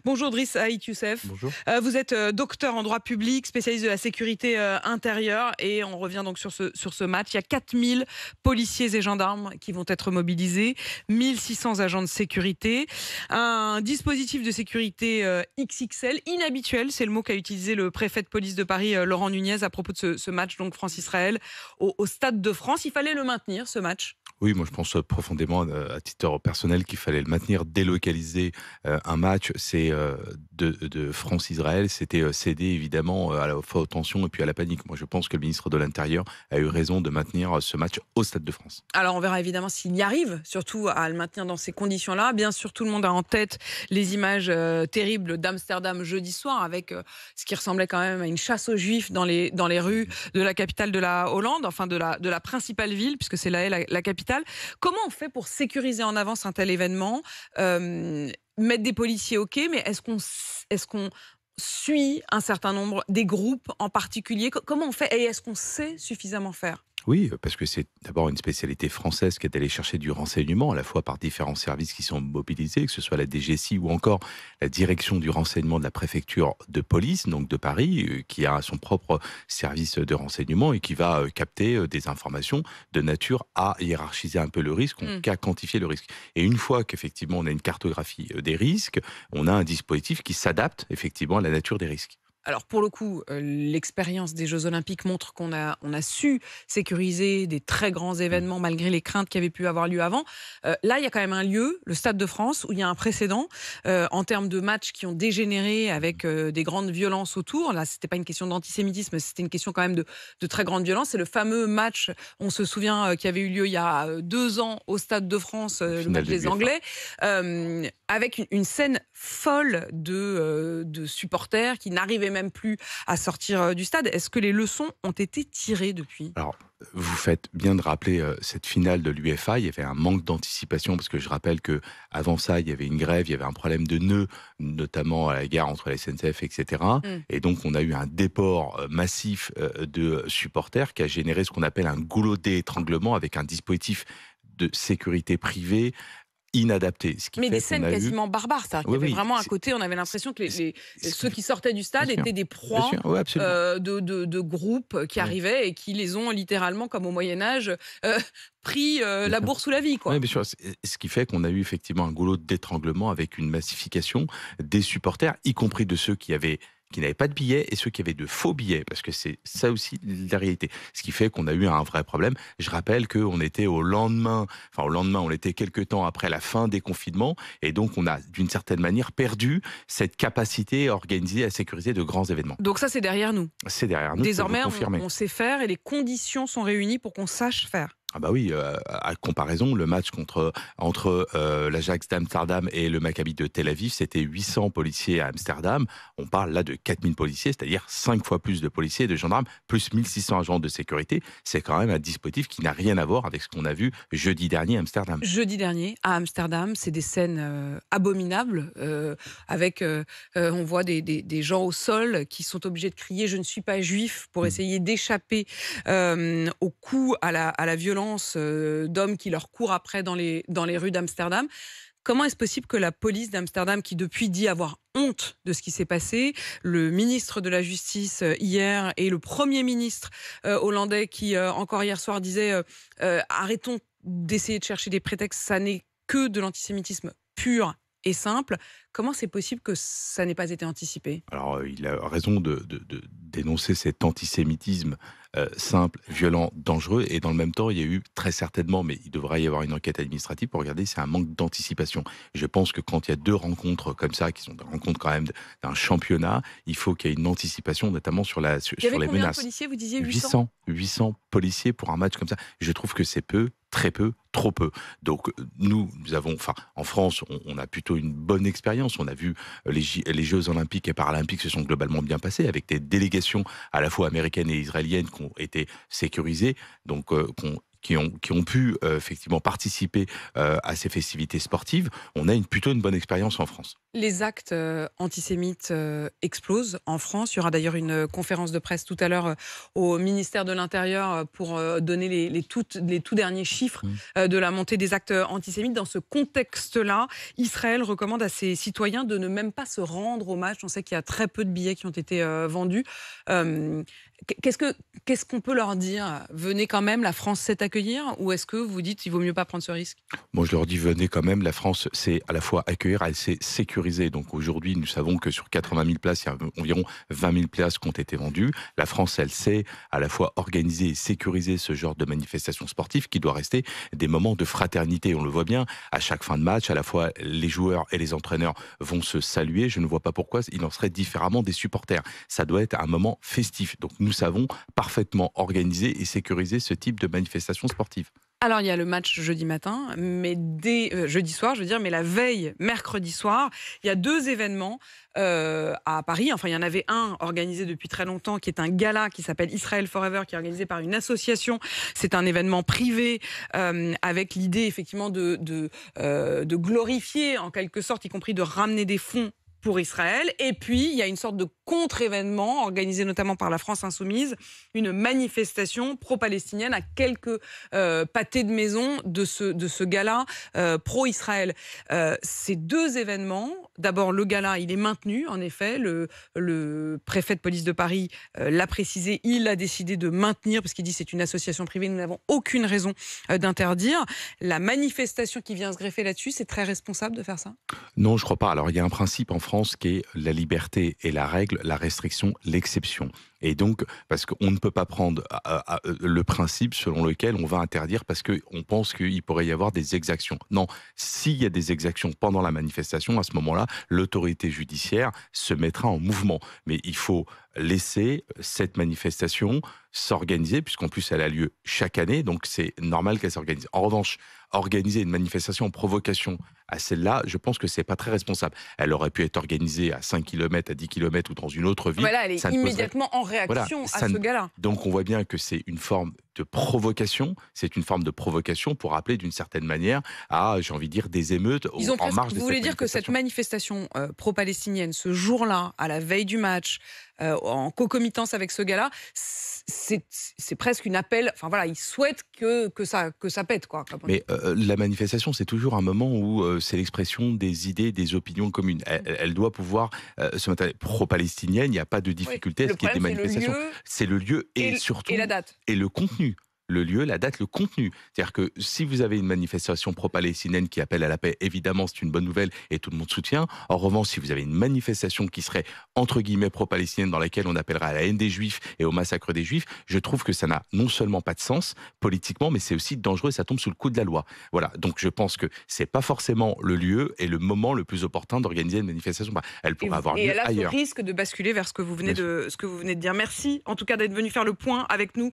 Bonjour Driss Aït Youssef. Bonjour. Vous êtes docteur en droit public, spécialiste de la sécurité intérieure et on revient donc sur ce match. Il y a 4000 policiers et gendarmes qui vont être mobilisés, 1600 agents de sécurité, un dispositif de sécurité XXL, inhabituel, c'est le mot qu'a utilisé le préfet de police de Paris, Laurent Nunez, à propos de ce match donc France-Israël au Stade de France. Il fallait le maintenir, ce match. Oui, moi je pense profondément à titre personnel qu'il fallait le maintenir, délocaliser un match. C'est de France-Israël, c'était céder évidemment à la haute tension et puis à la panique. Moi je pense que le ministre de l'Intérieur a eu raison de maintenir ce match au Stade de France. Alors on verra évidemment s'il y arrive, surtout à le maintenir dans ces conditions-là. Bien sûr, tout le monde a en tête les images terribles d'Amsterdam jeudi soir, avec ce qui ressemblait quand même à une chasse aux Juifs dans les rues de la capitale de la Hollande, enfin de la principale ville, puisque c'est la capitale. Comment on fait pour sécuriser en avance un tel événement? Mettre des policiers, ok, mais est-ce qu'on suit un certain nombre, des groupes en particulier? Comment on fait et est-ce qu'on sait suffisamment faire? Oui, parce que c'est d'abord une spécialité française qui est d'aller chercher du renseignement, à la fois par différents services qui sont mobilisés, que ce soit la DGSI ou encore la direction du renseignement de la préfecture de police, donc de Paris, qui a son propre service de renseignement et qui va capter des informations de nature à hiérarchiser un peu le risque, qu'à quantifier le risque. Et une fois qu'effectivement on a une cartographie des risques, on a un dispositif qui s'adapte effectivement à la nature des risques. Alors pour le coup, l'expérience des Jeux Olympiques montre qu'on a su sécuriser des très grands événements malgré les craintes qui avaient pu avoir lieu avant. Là, il y a quand même un lieu, le Stade de France, où il y a un précédent en termes de matchs qui ont dégénéré avec des grandes violences autour. Là, c'était pas une question d'antisémitisme, c'était une question quand même de très grande violence. C'est le fameux match, on se souvient, qui avait eu lieu il y a 2 ans au Stade de France, le Finale match de des l'UEFA. Anglais, avec une scène folle de supporters qui n'arrivaient même plus à sortir du stade. Est-ce que les leçons ont été tirées depuis? Alors, vous faites bien de rappeler cette finale de l'UEFA. Il y avait un manque d'anticipation parce que je rappelle que avant ça, il y avait une grève, il y avait un problème de nœuds, notamment à la gare entre la SNCF, etc. Et donc, on a eu un déport massif de supporters qui a généré ce qu'on appelle un goulot d'étranglement avec un dispositif de sécurité privée inadapté. Ce qui Mais des fait qu'on scènes a eu... quasiment barbares, ça. Il y Oui, avait oui, vraiment un côté, on avait l'impression que ceux qui sortaient du stade bien sûr, étaient des bien proies sûr, oui, absolument. de groupes qui Oui. arrivaient et qui les ont littéralement, comme au Moyen-Âge, pris Bien la sûr. bourse ou la vie, Oui, quoi. bien sûr. Ce qui fait qu'on a eu effectivement un goulot d'étranglement avec une massification des supporters, y compris de ceux qui n'avaient pas de billets et ceux qui avaient de faux billets, parce que c'est ça aussi la réalité. Ce qui fait qu'on a eu un vrai problème. Je rappelle qu'on était au lendemain, on était quelques temps après la fin des confinements, et donc on a d'une certaine manière perdu cette capacité à organiser, à sécuriser de grands événements. Donc ça, c'est derrière nous. C'est derrière nous, je peux vous le Désormais, confirmer. on sait faire et les conditions sont réunies pour qu'on sache faire. Ah bah oui, à comparaison, le match entre l'Ajax d'Amsterdam et le Maccabi de Tel Aviv, c'était 800 policiers à Amsterdam. On parle là de 4000 policiers, c'est-à-dire 5 fois plus de policiers et de gendarmes, plus 1600 agents de sécurité. C'est quand même un dispositif qui n'a rien à voir avec ce qu'on a vu jeudi dernier à Amsterdam. Jeudi dernier, à Amsterdam, c'est des scènes abominables, avec, on voit des gens au sol qui sont obligés de crier « Je ne suis pas juif » pour essayer d'échapper aux coups, à la violence d'hommes qui leur courent après dans les rues d'Amsterdam. Comment est-ce possible que la police d'Amsterdam, qui depuis dit avoir honte de ce qui s'est passé, le ministre de la Justice hier et le Premier ministre hollandais qui encore hier soir disait arrêtons d'essayer de chercher des prétextes, ça n'est que de l'antisémitisme pur et simple. Comment c'est possible que ça n'ait pas été anticipé? Alors, il a raison de dénoncer cet antisémitisme simple, violent, dangereux. Et dans le même temps, il y a eu très certainement, mais il devrait y avoir une enquête administrative pour regarder, c'est un manque d'anticipation. Je pense que quand il y a 2 rencontres comme ça, qui sont des rencontres quand même d'un championnat, il faut qu'il y ait une anticipation, notamment sur Il y avait les combien de menaces. policiers, vous disiez 800? 800 policiers pour un match comme ça. Je trouve que c'est peu, très peu, trop peu. Donc nous avons, en France, on a plutôt une bonne expérience. On a vu les Jeux Olympiques et Paralympiques se sont globalement bien passés avec des délégations à la fois américaines et israéliennes qui ont été sécurisées, donc qui ont pu effectivement participer à ces festivités sportives, on a plutôt une bonne expérience en France. Les actes antisémites explosent en France. Il y aura d'ailleurs une conférence de presse tout à l'heure au ministère de l'Intérieur pour donner les tout derniers chiffres Mmh. de la montée des actes antisémites. Dans ce contexte-là, Israël recommande à ses citoyens de ne même pas se rendre au match. On sait qu'il y a très peu de billets qui ont été vendus. Euh, Qu'est-ce qu'on peut leur dire? Venez quand même, la France sait accueillir? Ou est-ce que vous dites qu'il vaut mieux pas prendre ce risque? Moi, je leur dis, venez quand même. La France, c'est à la fois accueillir, elle sait sécuriser. Donc aujourd'hui, nous savons que sur 80 000 places, il y a environ 20 000 places qui ont été vendues. La France, elle sait à la fois organiser et sécuriser ce genre de manifestations sportives qui doit rester des moments de fraternité. On le voit bien, à chaque fin de match, à la fois les joueurs et les entraîneurs vont se saluer. Je ne vois pas pourquoi il en serait différemment des supporters. Ça doit être un moment festif. Donc nous savons parfaitement organiser et sécuriser ce type de manifestations sportives. Alors, il y a le match jeudi matin, mais dès jeudi soir, je veux dire, mais la veille, mercredi soir, il y a 2 événements à Paris. Enfin, il y en avait un organisé depuis très longtemps, qui est un gala qui s'appelle Israel Forever, qui est organisé par une association. C'est un événement privé avec l'idée, effectivement, de glorifier, en quelque sorte, y compris de ramener des fonds pour Israël. Et puis, il y a une sorte de contre-événement organisé notamment par la France Insoumise, une manifestation pro-palestinienne à quelques pâtés de maison de ce gala pro-Israël. Ces 2 événements, d'abord le gala, il est maintenu, en effet. Le préfet de police de Paris l'a précisé, il a décidé de maintenir, parce qu'il dit c'est une association privée, nous n'avons aucune raison d'interdire. La manifestation qui vient se greffer là-dessus, c'est très responsable de faire ça? Non, je crois pas. Alors, il y a un principe en France qui est la liberté et la règle, la restriction, l'exception. Et donc, parce qu'on ne peut pas prendre le principe selon lequel on va interdire parce qu'on pense qu'il pourrait y avoir des exactions. Non, s'il y a des exactions pendant la manifestation, à ce moment-là, l'autorité judiciaire se mettra en mouvement. Mais il faut laisser cette manifestation s'organiser, puisqu'en plus elle a lieu chaque année, donc c'est normal qu'elle s'organise. En revanche, organiser une manifestation en provocation à celle-là, je pense que c'est pas très responsable. Elle aurait pu être organisée à 5 km, à 10 km ou dans une autre ville. Voilà, elle est immédiatement en Voilà, réaction à ce gala. donc on voit bien que c'est une forme de provocation. C'est une forme de provocation pour rappeler d'une certaine manière à, j'ai envie de dire, des émeutes en marge de cette manifestation. Vous voulez dire que cette manifestation pro-palestinienne, ce jour-là, à la veille du match, en concomitance avec ce gala, c'est presque une appel. Enfin voilà, ils souhaitent que ça pète, quoi. Mais la manifestation, c'est toujours un moment où c'est l'expression des idées, des opinions communes. Elle doit pouvoir se mettre pro-palestinienne. Il n'y a pas de difficulté à ce qu'il y ait des manifestations. C'est le lieu et surtout et la date et le contenu. Le lieu, la date, le contenu. C'est-à-dire que si vous avez une manifestation pro-palestinienne qui appelle à la paix, évidemment, c'est une bonne nouvelle et tout le monde soutient. En revanche, si vous avez une manifestation qui serait, entre guillemets, pro-palestinienne dans laquelle on appellerait à la haine des Juifs et au massacre des Juifs, je trouve que ça n'a non seulement pas de sens politiquement, mais c'est aussi dangereux, ça tombe sous le coup de la loi. Voilà, donc je pense que c'est pas forcément le lieu et le moment le plus opportun d'organiser une manifestation. Elle pourrait avoir lieu et elle a ailleurs. ce risque de basculer vers ce que vous venez de dire. Merci, en tout cas, d'être venu faire le point avec nous.